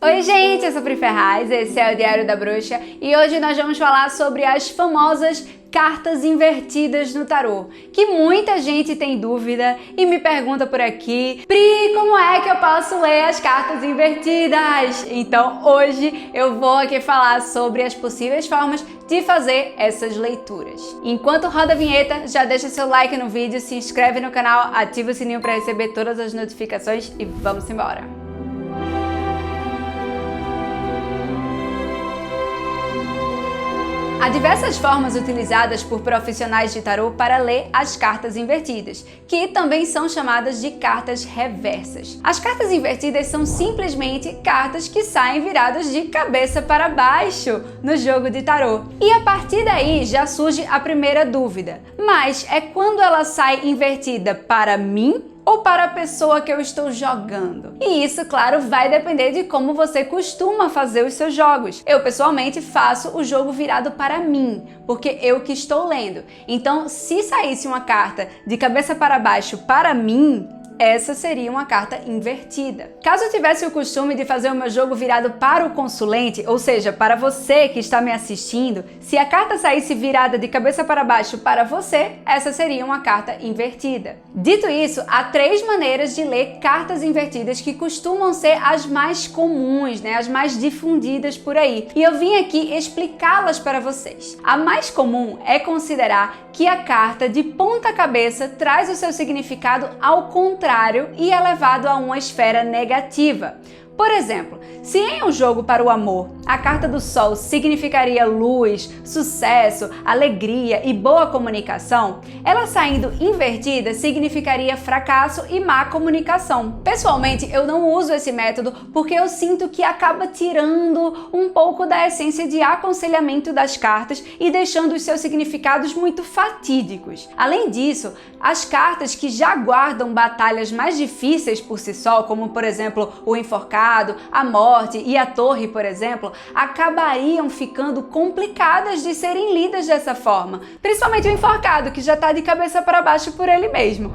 Oi gente, eu sou Pri Ferraz, esse é o Diário da Bruxa e hoje nós vamos falar sobre as famosas cartas invertidas no tarô, que muita gente tem dúvida e me pergunta por aqui: Pri, como é que eu posso ler as cartas invertidas? Então hoje eu vou aqui falar sobre as possíveis formas de fazer essas leituras. Enquanto roda a vinheta, já deixa seu like no vídeo, se inscreve no canal, ativa o sininho para receber todas as notificações e vamos embora! Há diversas formas utilizadas por profissionais de tarô para ler as cartas invertidas, que também são chamadas de cartas reversas. As cartas invertidas são simplesmente cartas que saem viradas de cabeça para baixo no jogo de tarô. E a partir daí já surge a primeira dúvida: mas é quando ela sai invertida para mim ou para a pessoa que eu estou jogando? E isso, claro, vai depender de como você costuma fazer os seus jogos. Eu, pessoalmente, faço o jogo virado para mim, porque eu que estou lendo. Então, se saísse uma carta de cabeça para baixo para mim, essa seria uma carta invertida. Caso eu tivesse o costume de fazer o meu jogo virado para o consulente, ou seja, para você que está me assistindo, se a carta saísse virada de cabeça para baixo para você, essa seria uma carta invertida. Dito isso, há 3 maneiras de ler cartas invertidas que costumam ser as mais comuns, as mais difundidas por aí. E eu vim aqui explicá-las para vocês. A mais comum é considerar que a carta de ponta cabeça traz o seu significado ao contrário e é levado a uma esfera negativa. Por exemplo, se em um jogo para o amor, a carta do Sol significaria luz, sucesso, alegria e boa comunicação, ela saindo invertida significaria fracasso e má comunicação. Pessoalmente, eu não uso esse método porque eu sinto que acaba tirando um pouco da essência de aconselhamento das cartas e deixando os seus significados muito fatídicos. Além disso, as cartas que já guardam batalhas mais difíceis por si só, como por exemplo o enforcado, a morte e a torre, por exemplo, acabariam ficando complicadas de serem lidas dessa forma, principalmente o enforcado, que já está de cabeça para baixo por ele mesmo.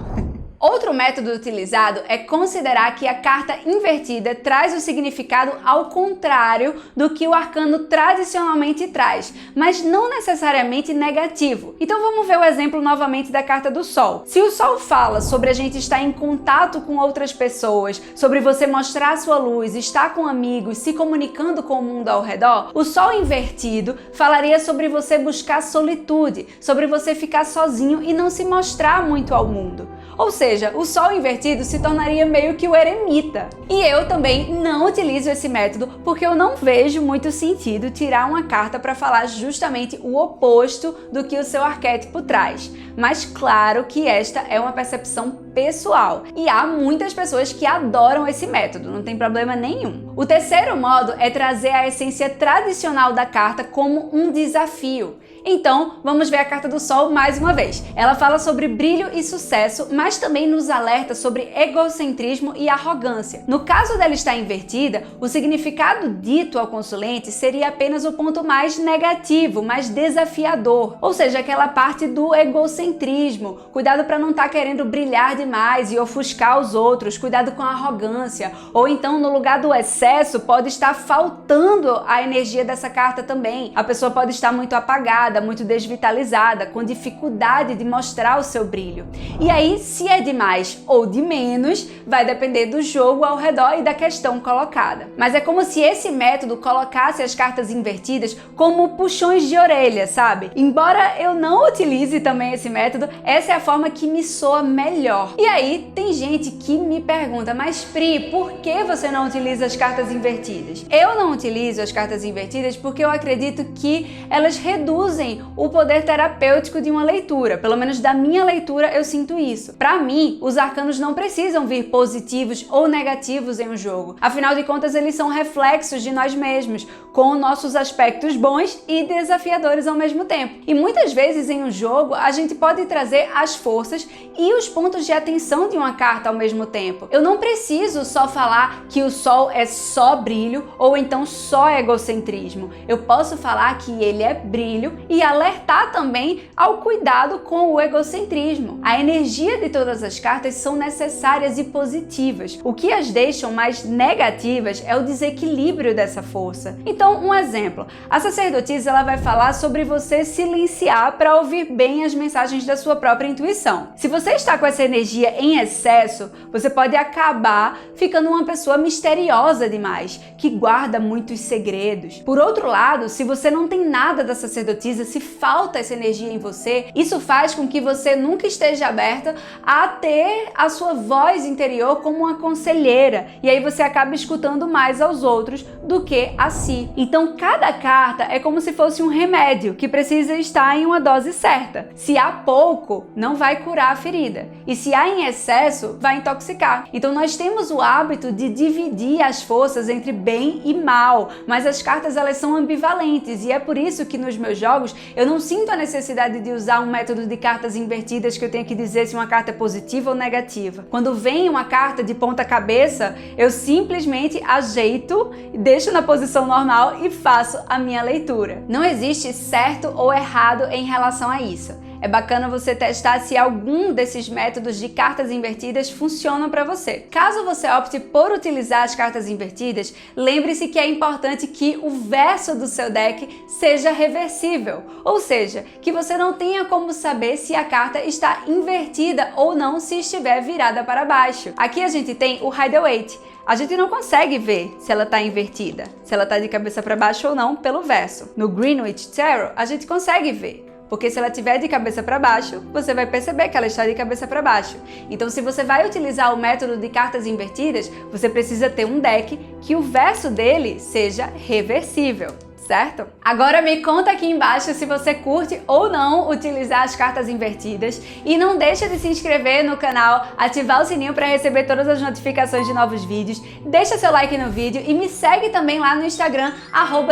Outro método utilizado é considerar que a carta invertida traz o significado ao contrário do que o arcano tradicionalmente traz, mas não necessariamente negativo. Então vamos ver o exemplo novamente da carta do Sol. Se o Sol fala sobre a gente estar em contato com outras pessoas, sobre você mostrar sua luz, estar com amigos, se comunicando com o mundo ao redor, o Sol invertido falaria sobre você buscar solitude, sobre você ficar sozinho e não se mostrar muito ao mundo. Ou seja, o Sol invertido se tornaria meio que o eremita. E eu também não utilizo esse método porque eu não vejo muito sentido tirar uma carta para falar justamente o oposto do que o seu arquétipo traz. Mas claro que esta é uma percepção pessoal e há muitas pessoas que adoram esse método, não tem problema nenhum. O terceiro modo é trazer a essência tradicional da carta como um desafio. Então, vamos ver a carta do Sol mais uma vez. Ela fala sobre brilho e sucesso, mas também nos alerta sobre egocentrismo e arrogância. No caso dela estar invertida, o significado dito ao consulente seria apenas o ponto mais negativo, mais desafiador, ou seja, aquela parte do egocentrismo. Cuidado para não estar querendo brilhar demais e ofuscar os outros, cuidado com a arrogância, ou então no lugar do excesso pode estar faltando a energia dessa carta também. A pessoa pode estar muito apagada, muito desvitalizada, com dificuldade de mostrar o seu brilho. E aí, se é de mais ou de menos, vai depender do jogo ao redor e da questão colocada. Mas é como se esse método colocasse as cartas invertidas como puxões de orelha, sabe? Embora eu não utilize também esse método, essa é a forma que me soa melhor. E aí, tem gente que me pergunta: mas Pri, por que você não utiliza as cartas invertidas? Eu não utilizo as cartas invertidas porque eu acredito que elas reduzem o poder terapêutico de uma leitura. Pelo menos da minha leitura eu sinto isso. Para mim, os arcanos não precisam vir positivos ou negativos em um jogo. Afinal de contas, eles são reflexos de nós mesmos, com nossos aspectos bons e desafiadores ao mesmo tempo. E muitas vezes em um jogo, a gente pode trazer as forças e os pontos de atenção de uma carta ao mesmo tempo. Eu não preciso só falar que o Sol é só brilho ou então só egocentrismo. Eu posso falar que ele é brilho e alertar também ao cuidado com o egocentrismo. A energia de todas as cartas são necessárias e positivas. O que as deixam mais negativas é o desequilíbrio dessa força. Então, um exemplo. A sacerdotisa ela vai falar sobre você silenciar para ouvir bem as mensagens da sua própria intuição. Se você está com essa energia em excesso, você pode acabar ficando uma pessoa misteriosa demais, que guarda muitos segredos. Por outro lado, se você não tem nada da sacerdotisa, se falta essa energia em você, isso faz com que você nunca esteja aberta a ter a sua voz interior como uma conselheira, e aí você acaba escutando mais aos outros do que a si. Então, cada carta é como se fosse um remédio que precisa estar em uma dose certa. Se há pouco, não vai curar a ferida, e se há em excesso, vai intoxicar. Então, nós temos o hábito de dividir as forças entre bem e mal, mas as cartas elas são ambivalentes, e é por isso que nos meus jogos eu não sinto a necessidade de usar um método de cartas invertidas que eu tenho que dizer se uma carta é positiva ou negativa. Quando vem uma carta de ponta cabeça, eu simplesmente ajeito, deixo na posição normal e faço a minha leitura. Não existe certo ou errado em relação a isso. É bacana você testar se algum desses métodos de cartas invertidas funcionam para você. Caso você opte por utilizar as cartas invertidas, lembre-se que é importante que o verso do seu deck seja reversível, ou seja, que você não tenha como saber se a carta está invertida ou não se estiver virada para baixo. Aqui a gente tem o Rider-Waite. A gente não consegue ver se ela está invertida, se ela está de cabeça para baixo ou não pelo verso. No Greenwich Tarot, a gente consegue ver. Porque se ela estiver de cabeça para baixo, você vai perceber que ela está de cabeça para baixo. Então, se você vai utilizar o método de cartas invertidas, você precisa ter um deck que o verso dele seja reversível, certo? Agora me conta aqui embaixo se você curte ou não utilizar as cartas invertidas, e não deixa de se inscrever no canal, ativar o sininho para receber todas as notificações de novos vídeos, deixa seu like no vídeo e me segue também lá no Instagram,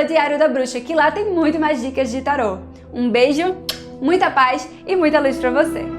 @Diário da Bruxa, que lá tem muito mais dicas de tarô. Um beijo, muita paz e muita luz pra você!